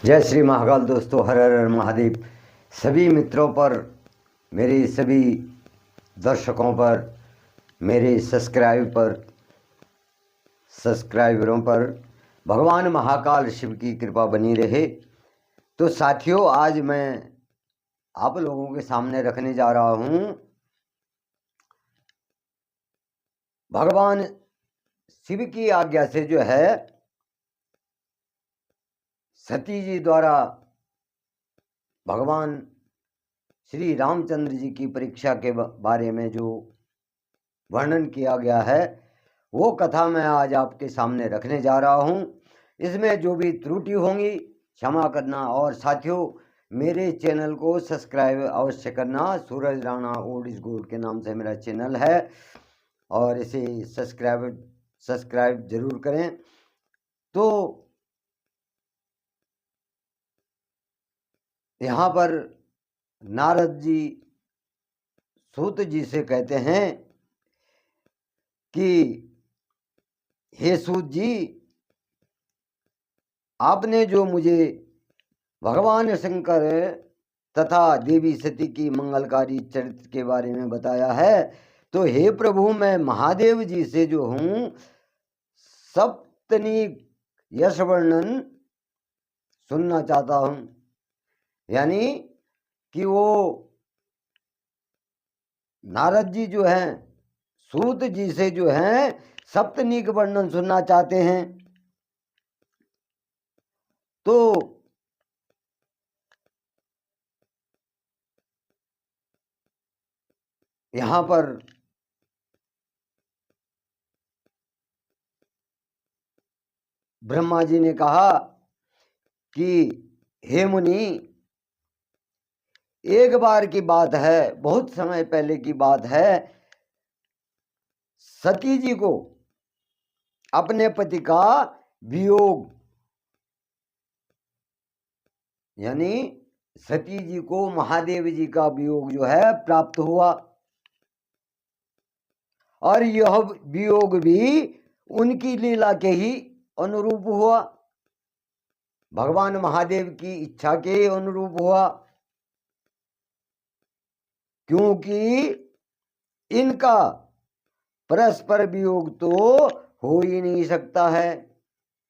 जय श्री महाकाल। दोस्तों, हर हर महादेव। सभी मित्रों पर, मेरे सभी दर्शकों पर, मेरे सब्सक्राइबरों पर भगवान महाकाल शिव की कृपा बनी रहे। तो साथियों, आज मैं आप लोगों के सामने रखने जा रहा हूँ भगवान शिव की आज्ञा से जो है सती जी द्वारा भगवान श्री रामचंद्र जी की परीक्षा के बारे में जो वर्णन किया गया है, वो कथा मैं आज आपके सामने रखने जा रहा हूँ। इसमें जो भी त्रुटि होंगी क्षमा करना, और साथियों मेरे चैनल को सब्सक्राइब अवश्य करना। सूरज राणा ओल्ड इज गोल्ड के नाम से मेरा चैनल है, और इसे सब्सक्राइब जरूर करें। तो यहाँ पर नारद जी सूत जी से कहते हैं कि हे सूत जी, आपने जो मुझे भगवान शंकर तथा देवी सती की मंगलकारी चरित्र के बारे में बताया है, तो हे प्रभु, मैं महादेव जी से जो हूँ सप्तनीक यश वर्णन सुनना चाहता हूँ। यानी कि वो नारद जी जो हैं सूत जी से जो हैं सप्तनीक वर्णन सुनना चाहते हैं। तो यहाँ पर ब्रह्मा जी ने कहा कि हे मुनि, एक बार की बात है, बहुत समय पहले की बात है, सती जी को अपने पति का वियोग, यानी सती जी को महादेव जी का वियोग जो है प्राप्त हुआ, और यह वियोग भी उनकी लीला के ही अनुरूप हुआ, भगवान महादेव की इच्छा के अनुरूप हुआ, क्योंकि इनका परस्पर वियोग तो हो ही नहीं सकता है।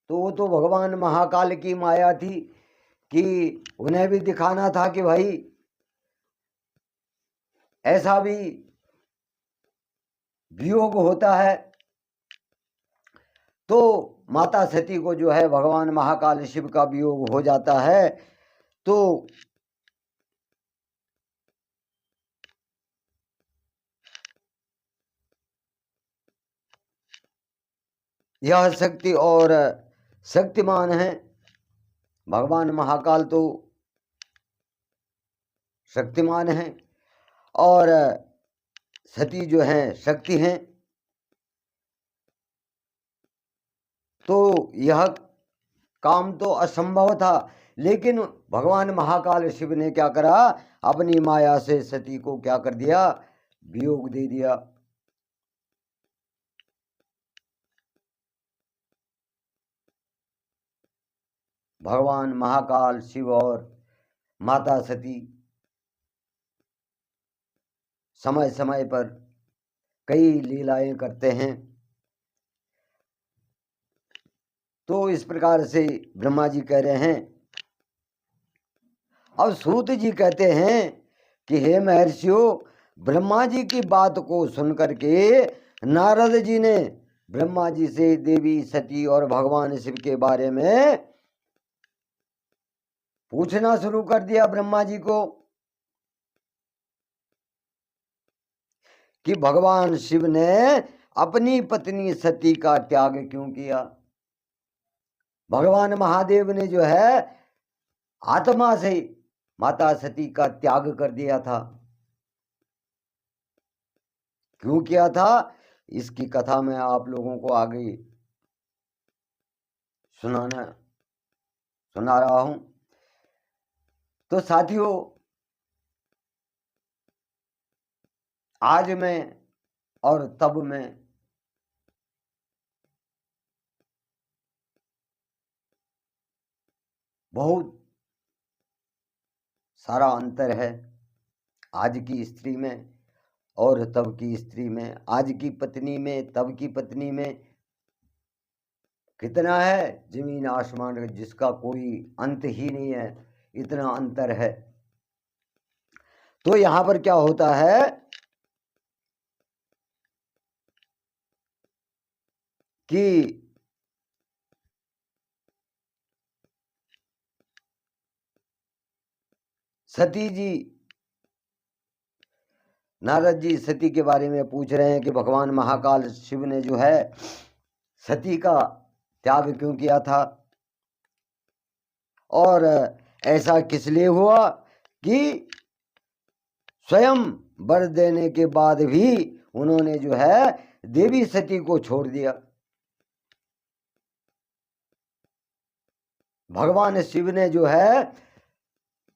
तो वो तो भगवान महाकाल की माया थी कि उन्हें भी दिखाना था कि भाई ऐसा भी वियोग होता है। तो माता सती को जो है भगवान महाकाल शिव का वियोग हो जाता है। तो यह शक्ति और शक्तिमान है। भगवान महाकाल तो शक्तिमान है, और सती जो है शक्ति हैं। तो यह काम तो असंभव था, लेकिन भगवान महाकाल शिव ने क्या करा, अपनी माया से सती को क्या कर दिया, वियोग दे दिया। भगवान महाकाल शिव और माता सती समय समय पर कई लीलाएं करते हैं। तो इस प्रकार से ब्रह्मा जी कह रहे हैं। अब सूत जी कहते हैं कि हे महर्षियों, ब्रह्मा जी की बात को सुनकर के नारद जी ने ब्रह्मा जी से देवी सती और भगवान शिव के बारे में पूछना शुरू कर दिया ब्रह्मा जी को कि भगवान शिव ने अपनी पत्नी सती का त्याग क्यों किया। भगवान महादेव ने जो है आत्मा से माता सती का त्याग कर दिया था, क्यों किया था, इसकी कथा मैं आप लोगों को आगे सुना रहा हूं। तो साथियों, आज मैं और तब मैं बहुत सारा अंतर है आज की स्त्री में और तब की स्त्री में, आज की पत्नी में तब की पत्नी में। कितना है जमीन आसमान का, जिसका कोई अंत ही नहीं है, इतना अंतर है। तो यहां पर क्या होता है कि सती जी, नारद जी सती के बारे में पूछ रहे हैं कि भगवान महाकाल शिव ने जो है सती का त्याग क्यों किया था, और ऐसा किस लिए हुआ कि स्वयं वर देने के बाद भी उन्होंने जो है देवी सती को छोड़ दिया। भगवान शिव ने जो है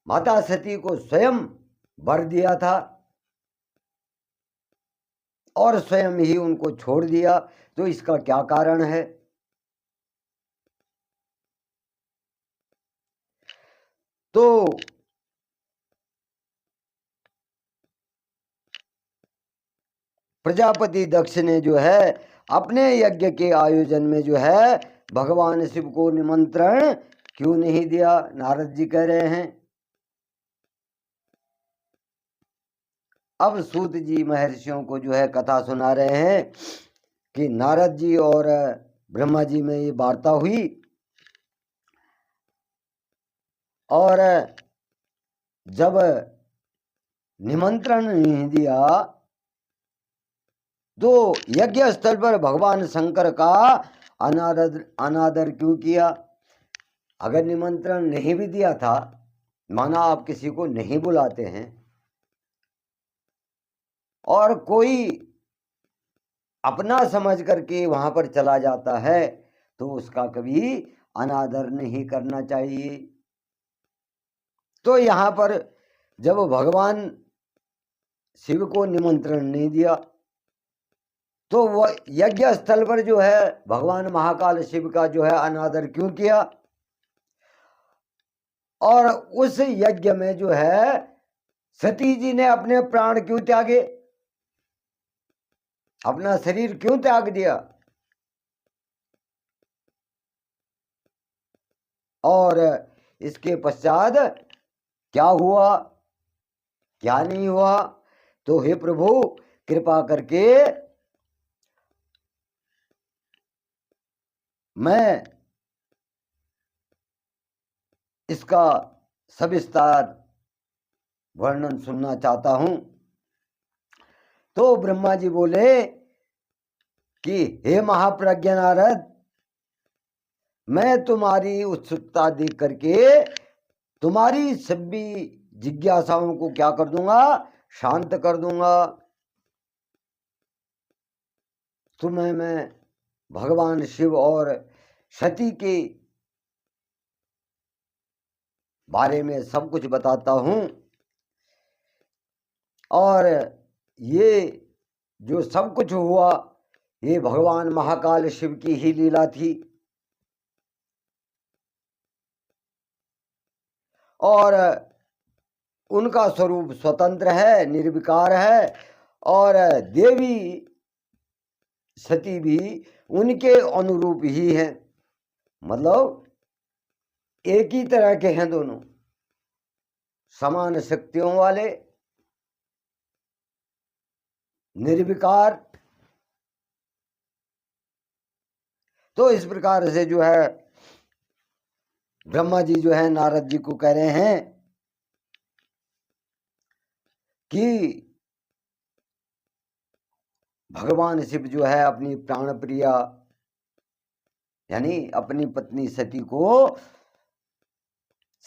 माता सती को स्वयं वर दिया था और स्वयं ही उनको छोड़ दिया। तो इसका क्या कारण है? तो प्रजापति दक्ष ने जो है अपने यज्ञ के आयोजन में जो है भगवान शिव को निमंत्रण क्यों नहीं दिया? नारद जी कह रहे हैं। अब सूत जी महर्षियों को जो है कथा सुना रहे हैं कि नारद जी और ब्रह्मा जी में ये वार्ता हुई, और जब निमंत्रण नहीं दिया तो यज्ञ स्थल पर भगवान शंकर का अनादर क्यों किया? अगर निमंत्रण नहीं भी दिया था, माना आप किसी को नहीं बुलाते हैं और कोई अपना समझ करके वहां पर चला जाता है, तो उसका कभी अनादर नहीं करना चाहिए। तो यहां पर जब भगवान शिव को निमंत्रण नहीं दिया तो वह यज्ञ स्थल पर जो है भगवान महाकाल शिव का जो है अनादर क्यों किया, और उस यज्ञ में जो है सती जी ने अपने प्राण क्यों त्यागे, अपना शरीर क्यों त्याग दिया, और इसके पश्चात क्या हुआ क्या नहीं हुआ? तो हे प्रभु कृपा करके मैं इसका सविस्तार वर्णन सुनना चाहता हूं। तो ब्रह्मा जी बोले कि हे महाप्रज्ञ नारद, मैं तुम्हारी उत्सुकता देख करके तुम्हारी सभी जिज्ञासाओं को क्या कर दूंगा? शांत कर दूंगा। तुम्हें मैं भगवान शिव और सती के बारे में सब कुछ बताता हूं, और ये जो सब कुछ हुआ ये भगवान महाकाल शिव की ही लीला थी, और उनका स्वरूप स्वतंत्र है, निर्विकार है, और देवी सती भी उनके अनुरूप ही है। मतलब एक ही तरह के हैं दोनों, समान शक्तियों वाले, निर्विकार। तो इस प्रकार से जो है ब्रह्मा जी जो है नारद जी को कह रहे हैं कि भगवान शिव जो है अपनी प्राण प्रिया यानी अपनी पत्नी सती को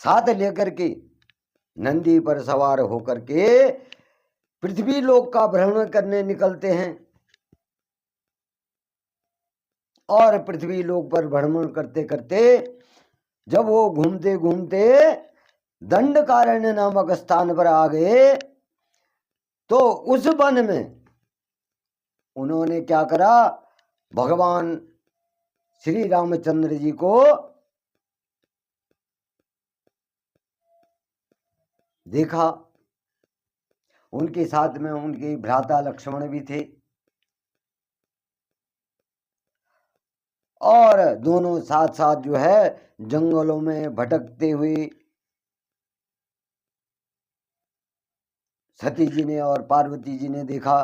साथ लेकर के नंदी पर सवार होकर के पृथ्वी लोक का भ्रमण करने निकलते हैं, और पृथ्वी लोक पर भ्रमण करते करते जब वो घूमते घूमते दंडकारण्य नामक स्थान पर आ गए, तो उस वन में उन्होंने क्या करा? भगवान श्री रामचंद्र जी को देखा। उनके साथ में उनके भ्राता लक्ष्मण भी थे और दोनों साथ साथ जो है जंगलों में भटकते हुए सती जी ने और पार्वती जी ने देखा।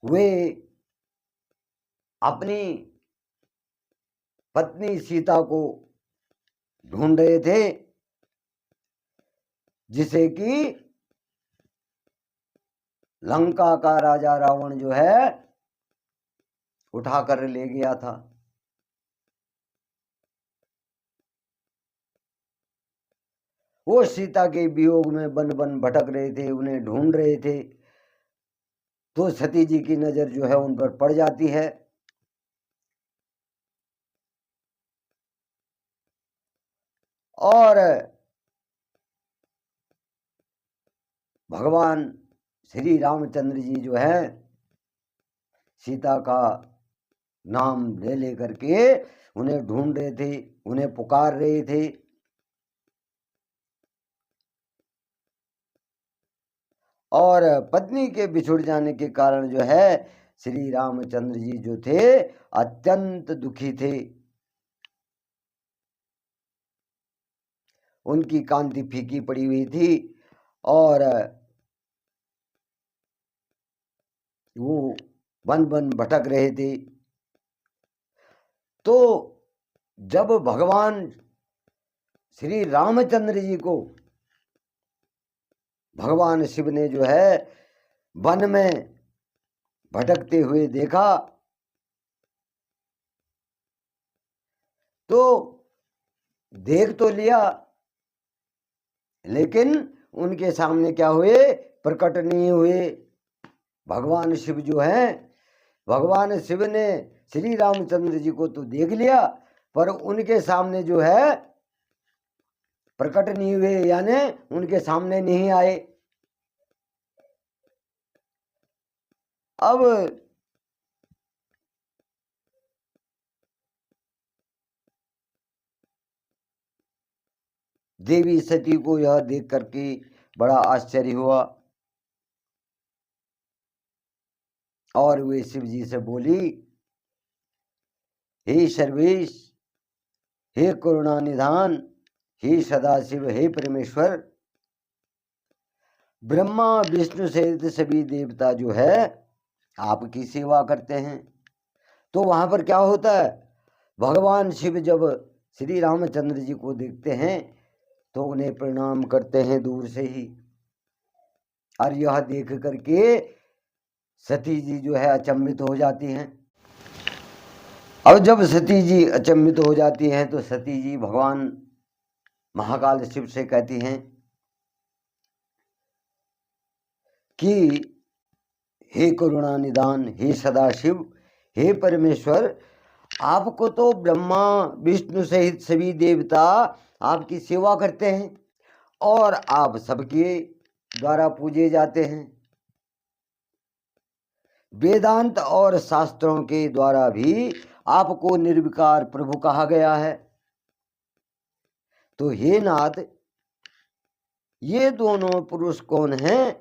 वे अपनी पत्नी सीता को ढूंढ रहे थे, जिसे कि लंका का राजा रावण जो है उठाकर ले गया था। वो सीता के वियोग में वन वन भटक रहे थे, उन्हें ढूंढ रहे थे। तो सती जी की नजर जो है उन पर पड़ जाती है और भगवान श्री रामचंद्र जी जो है सीता का नाम ले लेकर के उन्हें ढूंढ रहे थे, उन्हें पुकार रहे थे। और पत्नी के बिछुड़ जाने के कारण जो है श्री रामचंद्र जी जो थे अत्यंत दुखी थे। उनकी कांति फीकी पड़ी हुई थी और वो वन वन भटक रहे थे। तो जब भगवान श्री रामचंद्र जी को भगवान शिव ने जो है वन में भटकते हुए देखा तो देख तो लिया, लेकिन उनके सामने क्या हुए, प्रकट नहीं हुए। भगवान शिव जो हैं, भगवान शिव ने श्री रामचंद्र जी को तो देख लिया पर उनके सामने जो है प्रकट नहीं हुए, यानी उनके सामने नहीं आए। अब देवी सती को यह देख करके बड़ा आश्चर्य हुआ और वे शिव जी से बोली, हे सर्वेश, हे करुणा निधान, हे सदाशिव, हे परमेश्वर, ब्रह्मा विष्णु सहित सभी देवता जो है आपकी सेवा करते हैं। तो वहां पर क्या होता है, भगवान शिव जब श्री रामचंद्र जी को देखते हैं तो उन्हें प्रणाम करते हैं दूर से ही। और यह देख करके सती जी जो है अचंभित हो जाती हैं। अब जब सती जी अचंभित हो जाती हैं तो सती जी भगवान महाकाल शिव से कहती हैं कि हे करुणा निदान, हे सदाशिव, हे परमेश्वर, आपको तो ब्रह्मा विष्णु सहित सभी देवता आपकी सेवा करते हैं और आप सबके द्वारा पूजे जाते हैं। वेदांत और शास्त्रों के द्वारा भी आपको निर्विकार प्रभु कहा गया है। तो हे नाथ, ये दोनों पुरुष कौन हैं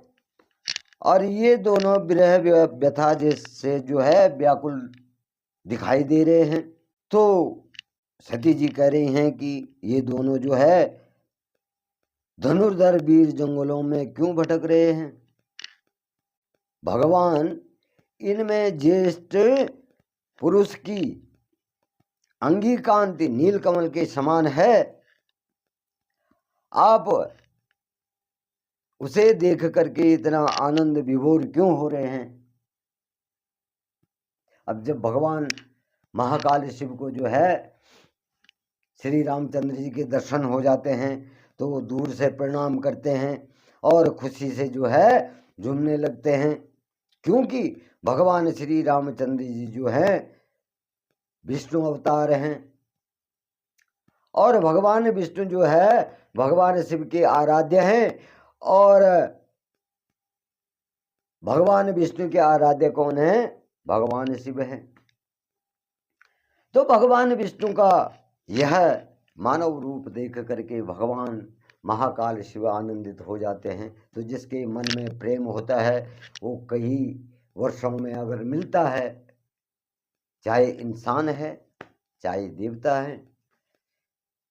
और ये दोनों विरह व्यथा जैसे जो है व्याकुल दिखाई दे रहे हैं। तो सती जी कह रही हैं कि ये दोनों जो है धनुर्धर वीर जंगलों में क्यों भटक रहे हैं। भगवान, इनमें ज्येष्ठ पुरुष की अंगी कांति नीलकमल के समान है, आप उसे देख करके इतना आनंद विभोर क्यों हो रहे हैं। अब जब भगवान महाकाल शिव को जो है श्री रामचंद्र जी के दर्शन हो जाते हैं तो वो दूर से प्रणाम करते हैं और खुशी से जो है झूमने लगते हैं, क्योंकि भगवान श्री रामचंद्र जी जो हैं विष्णु अवतार हैं और भगवान विष्णु जो है भगवान शिव के आराध्य हैं। और भगवान विष्णु के आराध्य कौन है, भगवान शिव हैं। तो भगवान विष्णु का यह मानव रूप देख करके भगवान महाकाल शिव आनंदित हो जाते हैं। तो जिसके मन में प्रेम होता है वो कई वर्षों में अगर मिलता है, चाहे इंसान है चाहे देवता है,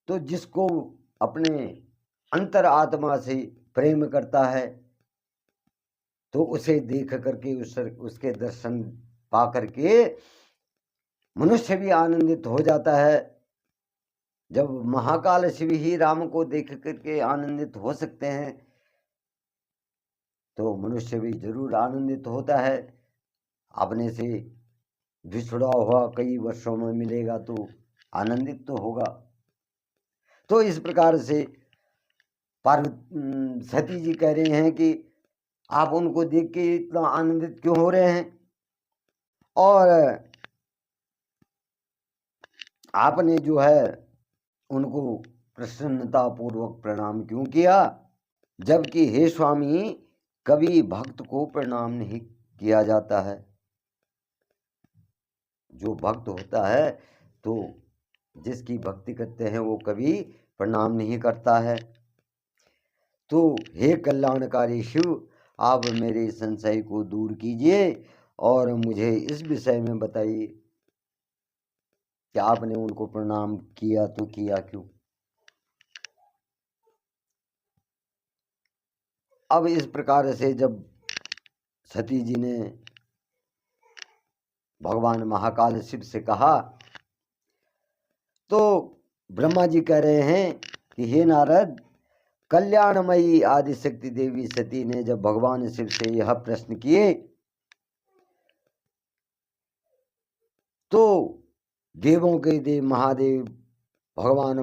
तो जिसको अपने अंतर आत्मा से प्रेम करता है तो उसे देख करके उसके दर्शन पा करके मनुष्य भी आनंदित हो जाता है। जब महाकाल शिव ही राम को देख करके आनंदित हो सकते हैं तो मनुष्य भी जरूर आनंदित होता है। अपने से बिछड़ा हुआ कई वर्षों में मिलेगा तो आनंदित तो होगा। तो इस प्रकार से सती जी कह रहे हैं कि आप उनको देख के इतना आनंदित क्यों हो रहे हैं, और आपने जो है उनको प्रसन्नता पूर्वक प्रणाम क्यों किया, जबकि हे स्वामी कभी भक्त को प्रणाम नहीं किया जाता है। जो भक्त होता है तो जिसकी भक्ति करते हैं वो कभी प्रणाम नहीं करता है। तो हे कल्याणकारी शिव, आप मेरे संशय को दूर कीजिए और मुझे इस विषय में बताइए कि आपने उनको प्रणाम किया तो किया क्यों। अब इस प्रकार से जब सती जी ने भगवान महाकाल शिव से कहा तो ब्रह्मा जी कह रहे हैं कि हे नारद, कल्याणमयी आदिशक्ति देवी सती ने जब भगवान शिव से यह प्रश्न किए तो देवों के देव महादेव भगवान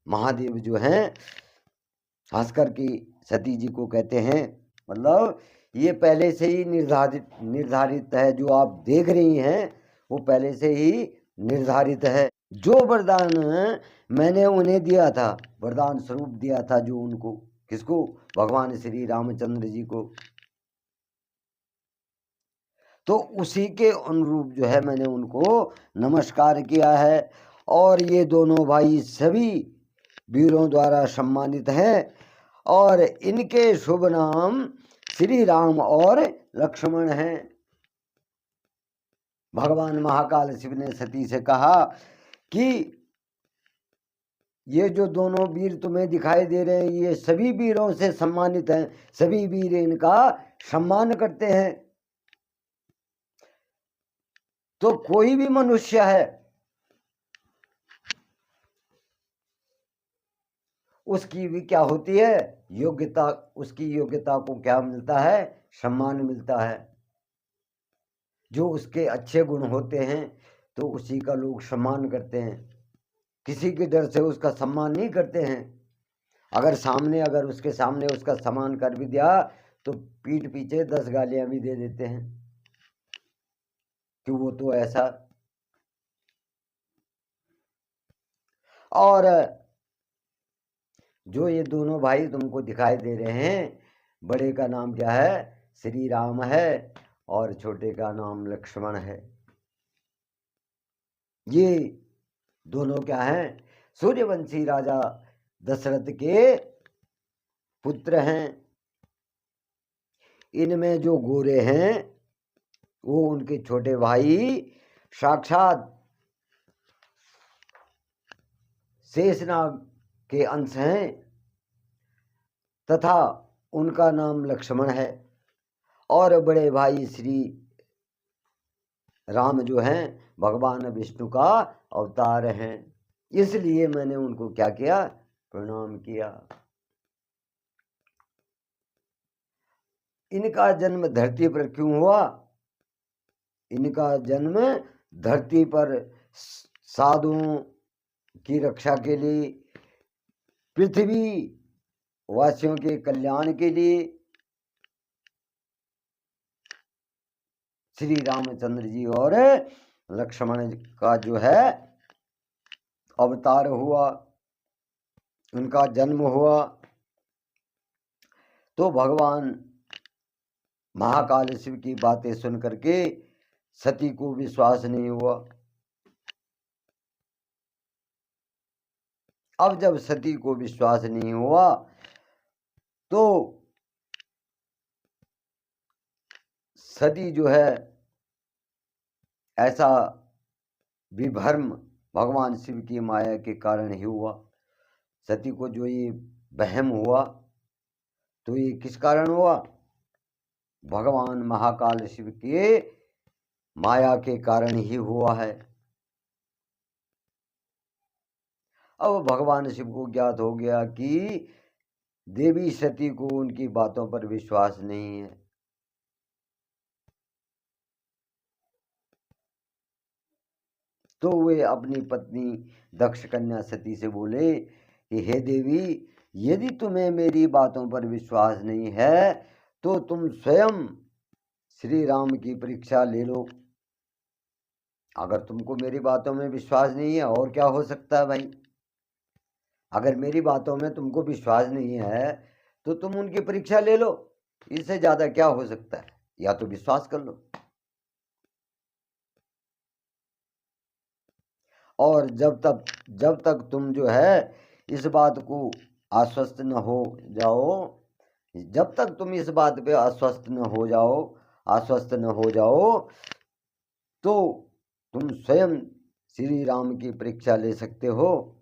महादेव जो हैं हंसकर की सती जी को कहते हैं, मतलब ये पहले से ही निर्धारित है, जो आप देख रही हैं वो पहले से ही निर्धारित है। जो वरदान मैंने उन्हें दिया था, वरदान स्वरूप दिया था जो उनको, किसको, भगवान श्री रामचंद्र जी को, तो उसी के अनुरूप जो है मैंने उनको नमस्कार किया है। और ये दोनों भाई सभी वीरों द्वारा सम्मानित हैं और इनके शुभ नाम श्री राम और लक्ष्मण हैं। भगवान महाकाल शिव ने सती से कहा कि ये जो दोनों वीर तुम्हें दिखाई दे रहे हैं ये सभी वीरों से सम्मानित हैं, सभी वीर इनका सम्मान करते हैं। तो कोई भी मनुष्य है उसकी भी क्या होती है योग्यता, उसकी योग्यता को क्या मिलता है, सम्मान मिलता है। जो उसके अच्छे गुण होते हैं तो उसी का लोग सम्मान करते हैं, किसी के डर से उसका सम्मान नहीं करते हैं। अगर उसके सामने उसका सम्मान कर भी दिया तो पीठ पीछे 10 गालियां भी दे देते हैं कि वो तो ऐसा। और जो ये दोनों भाई तुमको दिखाई दे रहे हैं, बड़े का नाम क्या है, श्री राम है, और छोटे का नाम लक्ष्मण है। ये दोनों क्या हैं, सूर्यवंशी राजा दशरथ के पुत्र हैं। इनमें जो गोरे हैं वो उनके छोटे भाई साक्षात शेषनाग के अंश हैं तथा उनका नाम लक्ष्मण है। और बड़े भाई श्री राम जो हैं भगवान विष्णु का अवतार हैं, इसलिए मैंने उनको क्या किया, प्रणाम किया। इनका जन्म धरती पर क्यों हुआ, इनका जन्म धरती पर साधुओं की रक्षा के लिए, पृथ्वी वासियों के कल्याण के लिए श्री रामचंद्र जी और लक्ष्मण का जो है अवतार हुआ, उनका जन्म हुआ। तो भगवान महाकाल शिव की बातें सुन करके सती को विश्वास नहीं हुआ। अब जब सती को विश्वास नहीं हुआ तो सती जो है ऐसा विभ्रम भगवान शिव की माया के कारण ही हुआ। सती को जो ये वहम हुआ तो ये किस कारण हुआ? भगवान महाकाल शिव के माया के कारण ही हुआ है। अब भगवान शिव को ज्ञात हो गया कि देवी सती को उनकी बातों पर विश्वास नहीं है। तो वे अपनी पत्नी दक्ष कन्या सती से बोले कि हे देवी, यदि तुम्हें मेरी बातों पर विश्वास नहीं है तो तुम स्वयं श्री राम की परीक्षा ले लो। अगर तुमको मेरी बातों में विश्वास नहीं है, और क्या हो सकता है भाई? अगर मेरी बातों में तुमको विश्वास नहीं है तो तुम उनकी परीक्षा ले लो, इससे ज्यादा क्या हो सकता है? या तो विश्वास कर लो। और जब तक तुम जो है इस बात को आश्वस्त न हो जाओ, जब तक तुम इस बात पे आश्वस्त न हो जाओ तो तुम स्वयं श्री राम की परीक्षा ले सकते हो।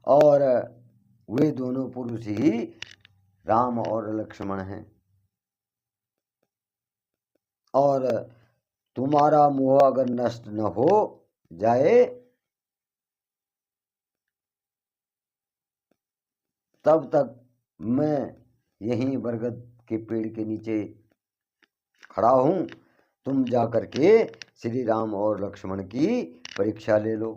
और वे दोनों पुरुष ही राम और लक्ष्मण हैं। और तुम्हारा मोह अगर नष्ट न हो जाए तब तक मैं यहीं बरगद के पेड़ के नीचे खड़ा हूं, तुम जाकर के श्री राम और लक्ष्मण की परीक्षा ले लो।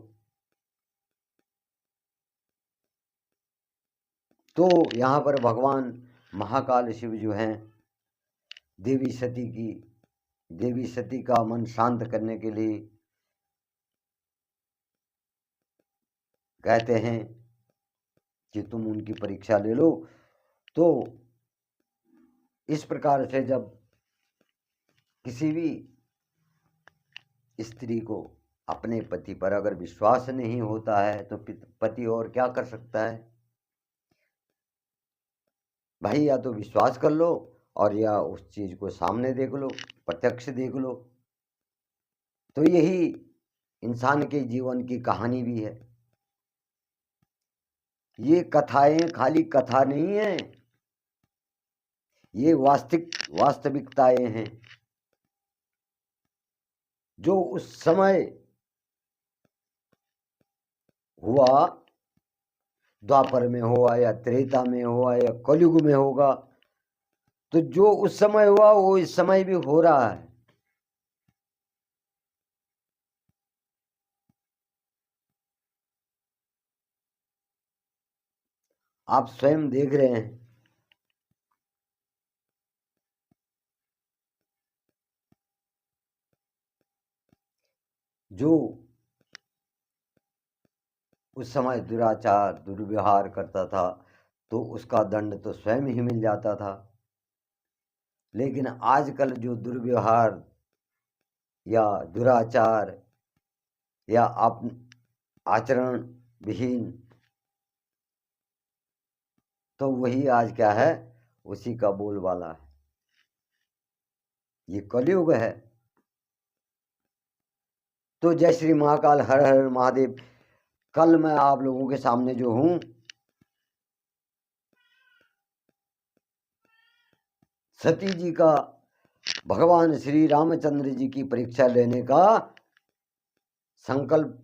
तो यहाँ पर भगवान महाकाल शिव जो हैं देवी सती का मन शांत करने के लिए कहते हैं कि तुम उनकी परीक्षा ले लो। तो इस प्रकार से जब किसी भी स्त्री को अपने पति पर अगर विश्वास नहीं होता है तो पति और क्या कर सकता है भाई? या तो विश्वास कर लो और या उस चीज को सामने देख लो, प्रत्यक्ष देख लो। तो यही इंसान के जीवन की कहानी भी है। ये कथाएं खाली कथा नहीं है, ये वास्तविकताएं हैं जो उस समय हुआ, द्वापर में हुआ या त्रेता में हुआ या कलयुग में होगा। तो जो उस समय हुआ वो इस समय भी हो रहा है। आप स्वयं देख रहे हैं। जो उस समय दुराचार दुर्व्यवहार करता था तो उसका दंड तो स्वयं ही मिल जाता था। लेकिन आजकल जो दुर्व्यवहार या दुराचार या आचरण विहीन, तो वही आज क्या है, उसी का बोलबाला है। ये कलयुग है। तो जय श्री महाकाल, हर हर महादेव। कल मैं आप लोगों के सामने जो हूं सती जी का भगवान श्री रामचंद्र जी की परीक्षा लेने का संकल्प,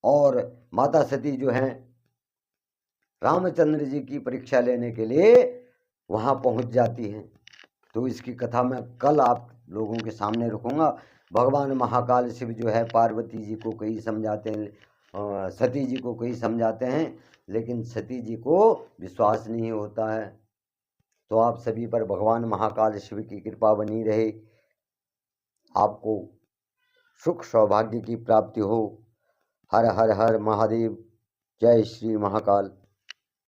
और माता सती जो हैं रामचंद्र जी की परीक्षा लेने के लिए वहां पहुंच जाती हैं। तो इसकी कथा मैं कल आप लोगों के सामने रखूंगा। भगवान महाकाल शिव जो है पार्वती जी को कई समझाते हैं, सती जी को कई समझाते हैं, लेकिन सती जी को विश्वास नहीं होता है। तो आप सभी पर भगवान महाकाल शिव की कृपा बनी रहे, आपको सुख सौभाग्य की प्राप्ति हो। हर हर हर महादेव। जय श्री महाकाल।